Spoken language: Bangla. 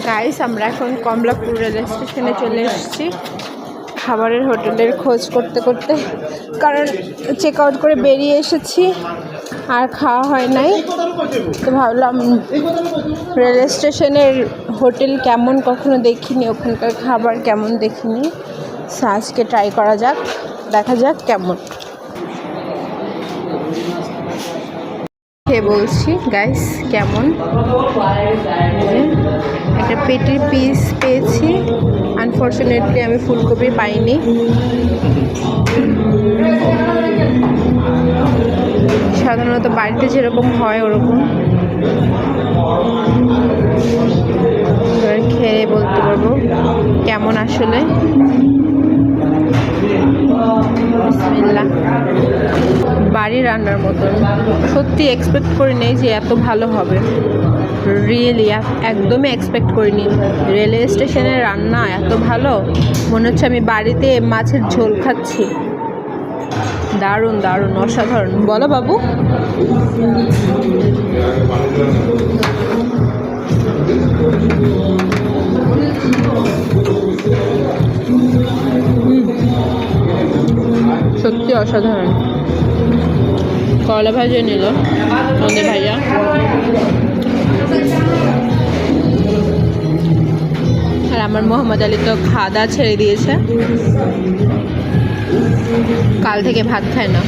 গাইস আমরা এখন কমলাপুর রেল স্টেশনে চলে এসেছি খাবারের হোটেলের খোঁজ করতে করতে, কারণ চেক আউট করে বেরিয়ে এসেছি আর খাওয়া হয় নাই। তো ভাবলাম রেল স্টেশনের হোটেল কেমন কখনো দেখিনি, ওখানকার খাবার কেমন দেখিনি, আজকে ট্রাই করা যাক, দেখা যাক কেমন। খেয়ে বলছি গাইস কেমন। একটা পেটির পিস পেয়েছি, আনফর্চুনেটলি আমি ফুলকপি পাইনি। সাধারণত বাড়িতে যেরকম হয় ওরকম খেয়ে বলতে পারবো কেমন আসলে। বিসমিল্লাহ। বাড়ি রান্নার মতন, সত্যি এক্সপেক্ট করি নাই যে এত ভালো হবে, রিয়েলি একদমই এক্সপেক্ট করিনি। রেলওয়ে স্টেশনের রান্না এত ভালো, মনে হচ্ছে আমি বাড়িতে মাছের ঝোল খাচ্ছি। দারুণ দারুণ, অসাধারণ। বলো বাবু। সত্যি অসাধারণ। করলা ভাজিয়ে নিল আমাদের ভাইয়া। আর আমার মোহাম্মদ আলী তো খাওয়া দাওয়া ছেড়ে দিয়েছে, কাল থেকে ভাত খায় না।